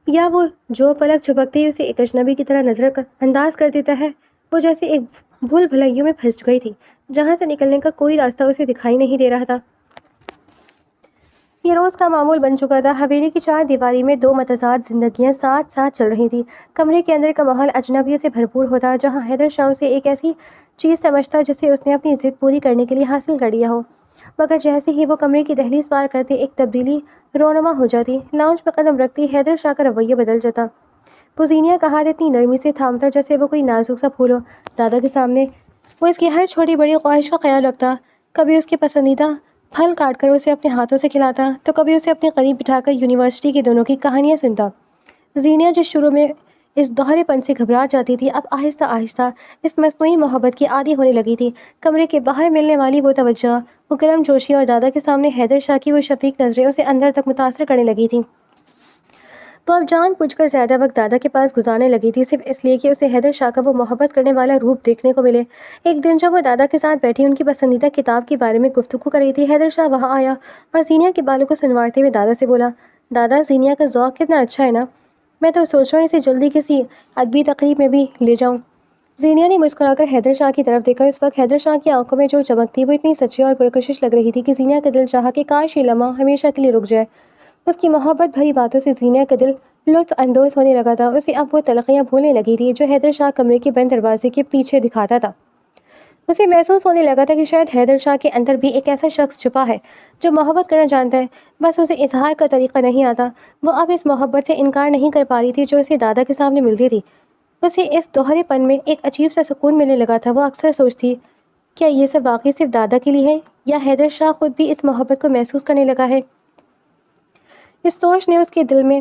یا وہ جو پلک جھپکتے ہی اسے ایک اجنبی کی طرح نظر انداز کر دیتا ہے۔ وہ جیسے ایک بھول بھلائیوں میں پھنس گئی تھی جہاں سے نکلنے کا کوئی راستہ اسے دکھائی نہیں دے رہا تھا۔ یہ روز کا معمول بن چکا تھا۔ حویلی کی چار دیواری میں دو متضاد زندگیاں ساتھ ساتھ چل رہی تھیں۔ کمرے کے اندر کا ماحول اجنبیت سے بھرپور ہوتا جہاں حیدر شاہ اسے ایک ایسی چیز سمجھتا جسے اس نے اپنی ضد پوری کرنے کے لیے حاصل کر لیا ہو، مگر جیسے ہی وہ کمرے کی دہلیز پار کرتے ایک تبدیلی رونما ہو جاتی۔ لاؤنج میں قدم رکھتی حیدر شاہ کا رویہ بدل جاتا۔ وہ زینیا کا ہاتھ اتنی نرمی سے تھامتا جیسے وہ کوئی نازک سا پھول ہو۔ دادا کے سامنے وہ اس کی ہر چھوٹی بڑی خواہش کا خیال رکھتا، کبھی اس کے پسندیدہ پھل کاٹ کر اسے اپنے ہاتھوں سے کھلاتا تو کبھی اسے اپنے قریب بٹھا کر یونیورسٹی کی دونوں کی کہانیاں سنتا۔ زینیا جو شروع میں اس دوہرے پن سے گھبرا جاتی تھی، اب آہستہ آہستہ اس مصنوعی محبت کی عادی ہونے لگی تھی۔ کمرے کے باہر ملنے والی وہ توجہ، وہ گرم جوشی اور دادا کے سامنے حیدر شاہ کی وہ شفیق نظریں اسے اندر تک متاثر کرنے لگی تھیں۔ تو اب جان بوجھ کر زیادہ وقت دادا کے پاس گزارنے لگی تھی، صرف اس لیے کہ اسے حیدر شاہ کا وہ محبت کرنے والا روپ دیکھنے کو ملے۔ ایک دن جب وہ دادا کے ساتھ بیٹھی ان کی پسندیدہ کتاب کے بارے میں گفتگو کر رہی تھی، حیدر شاہ وہاں آیا اور زینیا کے بالوں کو سنوارتے ہوئے دادا سے بولا، دادا، زینیا کا ذوق کتنا اچھا ہے نا، میں تو سوچ رہا ہوں اسے جلدی کسی ادبی تقریب میں بھی لے جاؤں۔ زینیا نے مسکرا کر حیدر شاہ کی طرف دیکھا۔ اس وقت حیدر شاہ کی آنکھوں میں جو چمک تھی وہ اتنی سچی اور پرکشش لگ رہی تھی کہ زینیا کا دل چاہا کہ کاش یہ لمحہ ہمیشہ کے لیے رک جائے۔ اس کی محبت بھری باتوں سے زینیا کا دل لطف اندوز ہونے لگا تھا۔ اسے اب وہ تلخیاں بھولنے لگی تھی جو حیدر شاہ کمرے کے بند دروازے کے پیچھے دکھاتا تھا۔ اسے محسوس ہونے لگا تھا کہ شاید حیدر شاہ کے اندر بھی ایک ایسا شخص چھپا ہے جو محبت کرنا جانتا ہے، بس اسے اظہار کا طریقہ نہیں آتا۔ وہ اب اس محبت سے انکار نہیں کر پا رہی تھی جو اسے دادا کے سامنے ملتی تھی۔ اسے اس دوہرے پن میں ایک عجیب سا سکون ملنے لگا تھا۔ وہ اکثر سوچتی، کیا یہ سب واقعی صرف دادا کے لیے ہے یا حیدر شاہ خود بھی اس محبت کو محسوس کرنے لگا ہے؟ اس سوچ نے اس کے دل میں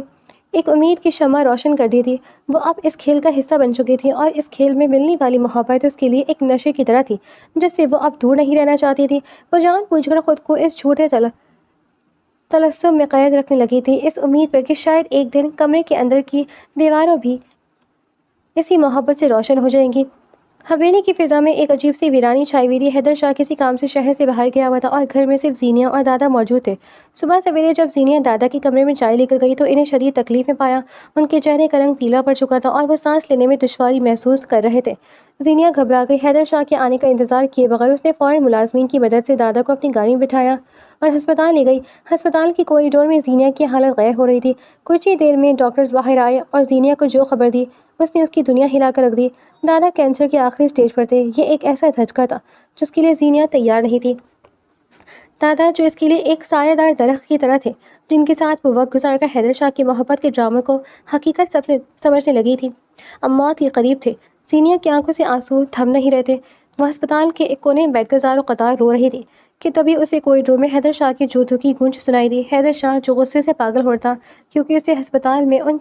ایک امید کی شمع روشن کر دی تھی۔ وہ اب اس کھیل کا حصہ بن چکی تھی اور اس کھیل میں ملنے والی محبت اس کے لیے ایک نشے کی طرح تھی جس سے وہ اب دور نہیں رہنا چاہتی تھی۔ وہ جان بوجھ کر خود کو اس جھوٹے تلسم میں قید رکھنے لگی تھی، اس امید پر کہ شاید ایک دن کمرے کے اندر کی دیواروں بھی اسی محبت سے روشن ہو جائیں گی۔ حویلی کی فضا میں ایک عجیب سی ویرانی چھائی ہوئی تھی۔ حیدر شاہ کسی کام سے شہر سے باہر گیا ہوا تھا اور گھر میں صرف زینیا اور دادا موجود تھے۔ صبح سویرے جب زینیا دادا کے کمرے میں چائے لے کر گئی تو انہیں شدید تکلیف میں پایا۔ ان کے چہرے کا رنگ پیلا پڑ چکا تھا اور وہ سانس لینے میں دشواری محسوس کر رہے تھے۔ زینیا گھبرا گئی۔ حیدر شاہ کے آنے کا انتظار کیے بغیر اس نے فوراً ملازمین کی مدد سے دادا کو اپنی گاڑی میں بٹھایا اور ہسپتال لے گئی۔ ہسپتال کے کوریڈور میں زینیا کی حالت غیر ہو رہی تھی۔ کچھ ہی دیر میں ڈاکٹرز باہر آئے اور زینیا کو جو خبر دی اس نے اس کی دنیا ہلا کر رکھ دی۔ دادا کینسر کے آخری سٹیج پر تھے۔ یہ ایک ایسا دھچکا تھا جس کے لیے زینیا تیار نہیں تھی۔ دادا جو اس کے لیے ایک سایہ دار درخت کی طرح تھے جن کے ساتھ وہ وقت گزار کر حیدر شاہ کی محبت کے ڈرامے کو حقیقت سمجھنے لگی تھی، اب موت کے قریب تھے۔ زینیا کی آنکھوں سے آنسو تھم نہیں رہے تھے۔ وہ ہسپتال کے ایک کونے میں بیٹھ کر زار و قطار رو رہی تھی کہ تبھی اسے کوریڈور میں حیدر شاہ کے جوتوں کی گونج سنائی دی۔ حیدر شاہ جو غصے سے پاگل ہوتا کیونکہ اسے ہسپتال میں ان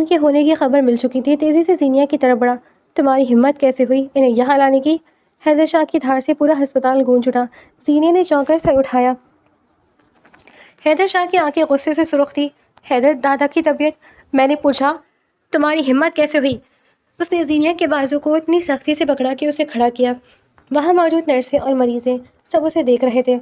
کے ہونے کی خبر مل چکی تھی، تیزی سے زینیا کی طرف بڑھا۔ تمہاری ہمت کیسے ہوئی انہیں یہاں لانے کی؟ حیدر شاہ کی دھار سے پورا ہسپتال گونج اٹھا۔ زینیا نے چونک کر سر اٹھایا۔ حیدر شاہ کی آنکھیں غصے سے سرخ تھی۔ حیدر، دادا کی طبیعت؟ میں نے پوچھا، تمہاری ہمت کیسے ہوئی؟ اس نے زینیا کے بازو کو اتنی سختی سے پکڑا کہ اسے کھڑا کیا۔ وہاں موجود نرسیں اور مریضیں سب اسے دیکھ رہے تھے۔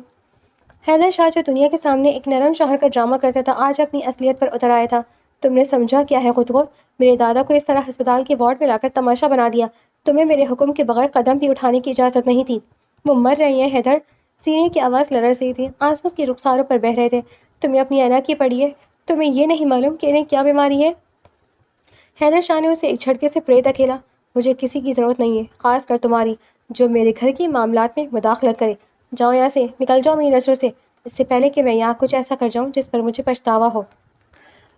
حیدر شاہ جو دنیا کے سامنے ایک نرم شوہر کا ڈرامہ کرتا تھا آج اپنی اصلیت پر اتر آیا تھا۔ تم نے سمجھا کیا ہے خود کو؟ میرے دادا کو اس طرح ہسپتال کے وارڈ میں لا کر تماشا بنا دیا۔ تمہیں میرے حکم کے بغیر قدم بھی اٹھانے کی اجازت نہیں تھی۔ وہ مر رہی ہیں حیدر۔ زینیا کی آواز لرز رہی تھی، آنسو اس کی رخساروں پر بہہ رہے تھے۔ تمہیں اپنی انا کی پڑی ہے، تمہیں یہ نہیں معلوم کہ انہیں کیا بیماری ہے؟ حیدر شاہ نے اسے ایک جھٹکے سے پریت اکھیلا۔ مجھے کسی کی ضرورت نہیں ہے، خاص کر تمہاری، جو میرے گھر کے معاملات میں مداخلت کرے۔ جاؤ یہاں سے، نکل جاؤ میری نظروں سے، اس سے پہلے کہ میں یہاں کچھ ایسا کر جاؤں جس پر مجھے پچھتاوا ہو۔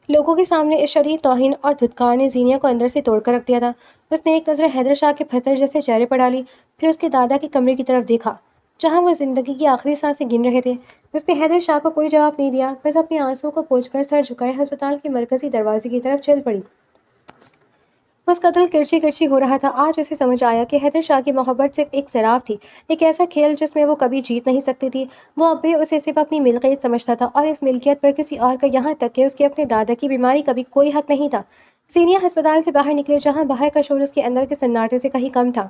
لوگوں کے سامنے اس شدید توہین اور دھتکار نے زینیا کو اندر سے توڑ کر رکھ دیا تھا۔ اس نے ایک نظر حیدر شاہ کے پتھر جیسے چہرے پر ڈالی، پھر اس کے دادا کے کمرے کی طرف دیکھا جہاں وہ زندگی کی آخری سانسیں گن رہے تھے۔ اس نے حیدر شاہ کو کوئی جواب نہیں دیا، بس اپنے آنسوؤں کو پوچھ کر سر جھکائے ہسپتال کے مرکزی دروازے کی طرف چل پڑی۔ اس کا دل کرچی کرچی ہو رہا تھا۔ آج اسے سمجھ آیا کہ حیدر شاہ کی محبت صرف ایک سیراب تھی، ایک ایسا کھیل جس میں وہ کبھی جیت نہیں سکتی تھی۔ وہ اب بھی اسے صرف اپنی ملکیت سمجھتا تھا اور اس ملکیت پر کسی اور کا، یہاں تک کہ اس کے اپنے دادا کی بیماری کا بھی کوئی حق نہیں تھا۔ زینیا ہسپتال سے باہر نکلے جہاں باہر کا شور اس کے اندر کے سناٹے سے کہیں کم تھا۔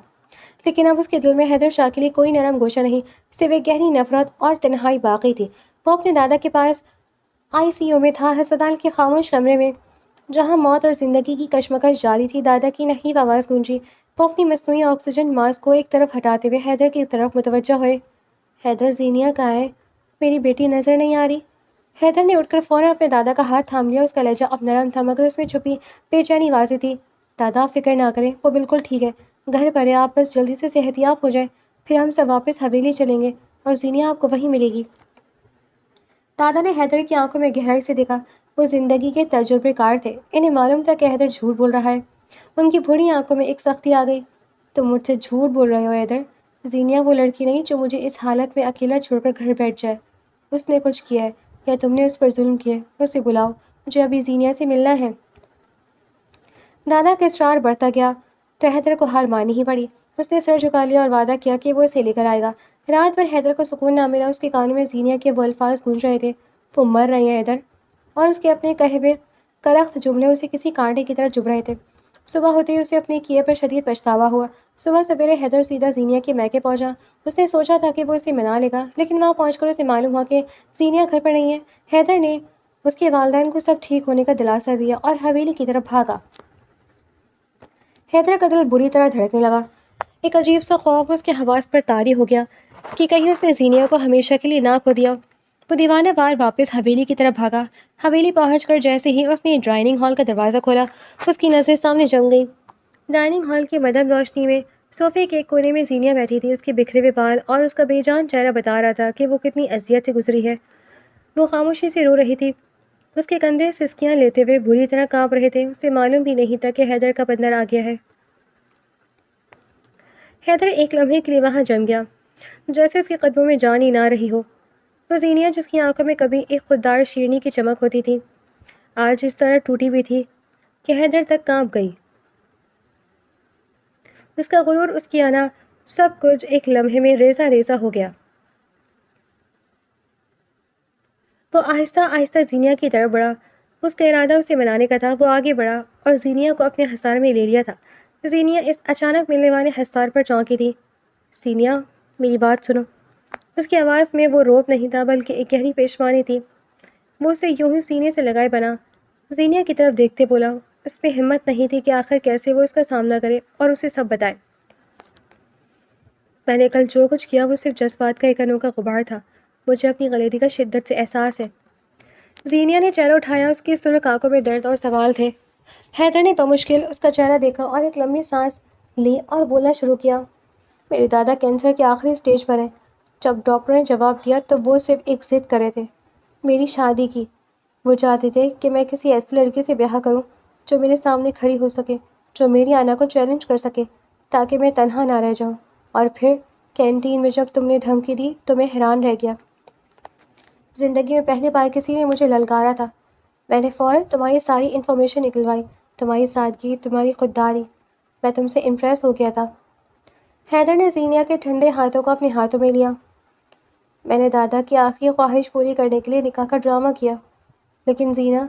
لیکن اب اس کے دل میں حیدر شاہ کے لیے کوئی نرم گوشہ نہیں، صرف ایک گہری نفرت اور تنہائی باقی تھی۔ وہ اپنے دادا کے پاس ICU میں تھا، ہسپتال کے خاموش کمرے میں جہاں موت اور زندگی کی کشمکش جاری تھی۔ دادا کی نحیف آواز گونجی۔ وہ اپنی مصنوعی آکسیجن ماسک کو ایک طرف ہٹاتے ہوئے حیدر کی طرف متوجہ ہوئے۔ حیدر، زینیہ کہاں ہے؟ میری بیٹی نظر نہیں آ رہی۔ حیدر نے اٹھ کر فوراً اپنے دادا کا ہاتھ تھام لیا۔ اس کا لہجہ اب نرم تھا مگر اس میں چھپی بے چینی واضح تھی۔ دادا، آپ فکر نہ کریں، وہ بالکل ٹھیک ہے۔ گھر پر ہے، آپ بس جلدی سے صحت یاب ہو جائیں، پھر ہم سب واپس حویلی چلیں گے اور زینیہ آپ کو وہیں ملے گی۔ دادا نے حیدر کی آنکھوں میں گہرائی سے دیکھا۔ وہ زندگی کے تجربے کار تھے، انہیں معلوم تھا کہ حیدر جھوٹ بول رہا ہے۔ ان کی بھوری آنکھوں میں ایک سختی آ گئی۔ تم مجھ سے جھوٹ بول رہے ہو حیدر۔ زینیہ وہ لڑکی نہیں جو مجھے اس حالت میں اکیلا چھوڑ کر گھر بیٹھ جائے۔ اس نے کچھ کیا ہے یا تم نے اس پر ظلم کیا ہے؟ اسے بلاؤ، مجھے ابھی زینیہ سے ملنا ہے۔ دادا کا اصرار بڑھتا گیا تو حیدر کو ہار مانی ہی پڑی۔ اس نے سر جھکا لیا اور وعدہ کیا کہ وہ اسے لے کر آئے گا۔ رات بھر حیدر کو سکون نہ ملا۔ اس کے کانوں میں زینیہ کے وہ الفاظ گونج رہے تھے، وہ مر رہی ہیں حیدر، اور اس کے اپنے کہے ہوئے کرخت جملے اسے کسی کانٹے کی طرح چبھ رہے تھے۔ صبح ہوتے ہی اسے اپنے کیے پر شدید پچھتاوا ہوا۔ صبح سویرے حیدر سیدھا زینیہ کے میکے پہنچا۔ اس نے سوچا تھا کہ وہ اسے منا لے گا، لیکن وہاں پہنچ کر اسے معلوم ہوا کہ زینیہ گھر پر نہیں ہے۔ حیدر نے اس کے والدین کو سب ٹھیک ہونے کا دلاسا دیا اور حویلی کی طرف بھاگا۔ حیدر کا دل بری طرح دھڑکنے لگا۔ ایک عجیب سا خوف اس کے حواس پر طاری ہو گیا کہ کہیں اس نے زینیہ کو ہمیشہ کے لیے نہ کھو دیا۔ وہ دیوانہ وار واپس حویلی کی طرف بھاگا۔ حویلی پہنچ کر جیسے ہی اس نے ڈائننگ ہال کا دروازہ کھولا، اس کی نظریں سامنے جم گئیں۔ ڈائننگ ہال کی مدھم روشنی میں صوفے کے ایک کونے میں زینیہ بیٹھی تھی۔ اس کے بکھرے ہوئے بال اور اس کا بے جان چہرہ بتا رہا تھا کہ وہ کتنی اذیت سے گزری ہے۔ وہ خاموشی سے رو رہی تھی، اس کے کندھے سسکیاں لیتے ہوئے بری طرح کانپ رہے تھے۔ اسے معلوم بھی نہیں تھا کہ حیدر کب اندر آ گیا ہے۔ حیدر ایک لمحے کے لیے وہاں جم گیا، جیسے اس کے قدموں میں جان ہی نہ رہی ہو۔ وہ زینیہ جس کی آنکھوں میں کبھی ایک خوددار شیرنی کی چمک ہوتی تھی، آج اس طرح ٹوٹی ہوئی تھی کہ حیدر تک کانپ گئی۔ اس کا غرور، اس کی انا، سب کچھ ایک لمحے میں ریزہ ریزہ ہو گیا۔ وہ آہستہ آہستہ زینیہ کی طرف بڑھا۔ اس کا ارادہ اسے منانے کا تھا۔ وہ آگے بڑھا اور زینیہ کو اپنے حصار میں لے لیا تھا۔ زینیہ اس اچانک ملنے والے حصار پر چونکی تھی۔ زینیہ، میری بات سنو۔ اس کی آواز میں وہ روب نہیں تھا بلکہ ایک گہری پیشمانی تھی۔ وہ اسے یوں ہی سینے سے لگائے بنا زینیہ کی طرف دیکھتے بولا۔ اس میں ہمت نہیں تھی کہ آخر کیسے وہ اس کا سامنا کرے اور اسے سب بتائے۔ میں نے کل جو کچھ کیا وہ صرف جذبات کا ایک انوکھا غبار تھا۔ مجھے اپنی غلطی کا شدت سے احساس ہے۔ زینیہ نے چہرہ اٹھایا، اس کی سرخ آنکھوں میں درد اور سوال تھے۔ حیدر نے بمشکل اس کا چہرہ دیکھا اور ایک لمبی سانس لی اور بولنا شروع کیا۔ میرے دادا کینسر کے آخری سٹیج پر ہیں۔ جب ڈاکٹر نے جواب دیا تو وہ صرف ایک ضد کر رہے تھے، میری شادی کی۔ وہ چاہتے تھے کہ میں کسی ایسی لڑکی سے بیاہ کروں جو میرے سامنے کھڑی ہو سکے، جو میری آنا کو چیلنج کر سکے، تاکہ میں تنہا نہ رہ جاؤں۔ اور پھر کینٹین میں جب تم نے دھمکی دی تو میں حیران رہ گیا۔ زندگی میں پہلی بار کسی نے مجھے للکارا تھا۔ میں نے فوراً تمہاری ساری انفارمیشن نکلوائی، تمہاری سادگی، تمہاری خودداری، میں تم سے امپریس ہو گیا تھا۔ حیدر نے زینیہ کے ٹھنڈے ہاتھوں کو اپنے ہاتھوں میں لیا۔ میں نے دادا کی آخری خواہش پوری کرنے کے لیے نکاح کا ڈرامہ کیا، لیکن زینہ،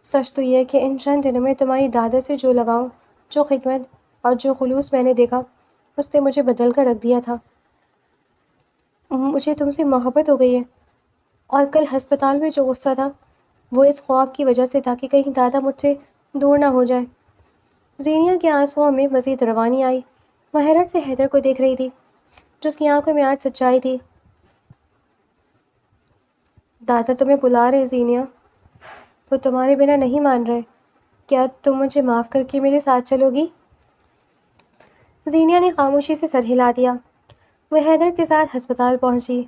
سچ تو یہ ہے کہ ان چند دنوں میں تمہاری دادا سے جو لگاؤ، جو خدمت اور جو خلوص میں نے دیکھا، اس نے مجھے بدل کر رکھ دیا تھا۔ مجھے تم سے محبت ہو گئی ہے، اور کل ہسپتال میں جو غصہ تھا وہ اس خواب کی وجہ سے تھا کہ کہیں دادا مجھ سے دور نہ ہو جائے۔ زینیہ کے آنسوؤں میں مزید روانی آئی۔ وہ حیرت سے حیدر کو دیکھ رہی تھی، جس کی آنکھوں میں آج سچائی تھی۔ دادا تمہیں بلا رہے زینیہ، وہ تمہارے بنا نہیں مان رہے۔ کیا تم مجھے معاف کر کے میرے ساتھ چلو گی؟ زینیہ نے خاموشی سے سر ہلا دیا۔ وہ حیدر کے ساتھ ہسپتال پہنچی۔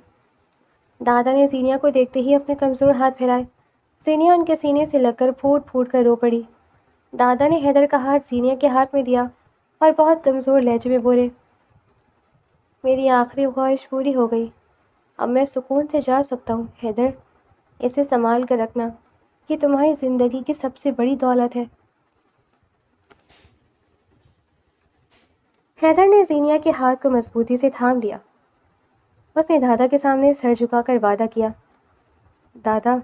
دادا نے زینیہ کو دیکھتے ہی اپنے کمزور ہاتھ پھیلائے۔ زینیہ ان کے سینے سے لگ کر پھوٹ پھوٹ کر رو پڑی۔ دادا نے حیدر کا ہاتھ زینیہ کے ہاتھ میں دیا اور بہت کمزور لہجے میں بولے، میری آخری خواہش پوری ہو گئی، اب میں سکون سے جا سکتا ہوں۔ حیدر، اسے سنبھال کر رکھنا، یہ تمہاری زندگی کی سب سے بڑی دولت ہے۔ حیدر نے زینیہ کے ہاتھ کو مضبوطی سے تھام لیا۔ اس نے دادا کے سامنے سر جھکا کر وعدہ کیا، دادا،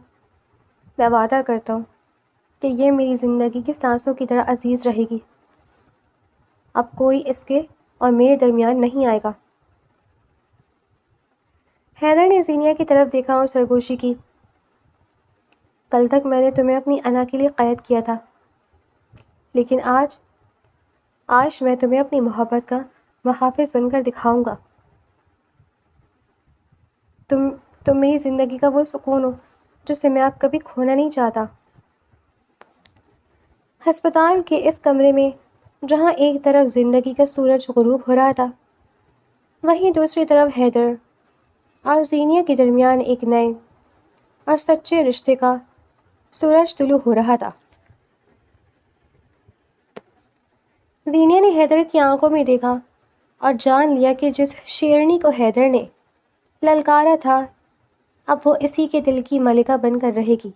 میں وعدہ کرتا ہوں کہ یہ میری زندگی کی سانسوں کی طرح عزیز رہے گی۔ اب کوئی اس کے اور میرے درمیان نہیں آئے گا۔ حیدر نے زینیہ کی طرف دیکھا اور سرگوشی کی۔ کل تک میں نے تمہیں اپنی انا کے لیے قید کیا تھا، لیکن آج میں تمہیں اپنی محبت کا محافظ بن کر دکھاؤں گا۔ تم میری زندگی کا وہ سکون ہو جسے میں اب کبھی کھونا نہیں چاہتا۔ ہسپتال کے اس کمرے میں جہاں ایک طرف زندگی کا سورج غروب ہو رہا تھا، وہیں دوسری طرف حیدر اور زینیہ کے درمیان ایک نئے اور سچے رشتے کا سورج طلوع ہو رہا تھا۔ زینیہ نے حیدر کی آنکھوں میں دیکھا اور جان لیا کہ جس شیرنی کو حیدر نے للکارا تھا اب وہ اسی کے دل کی ملکہ بن کر رہے گی۔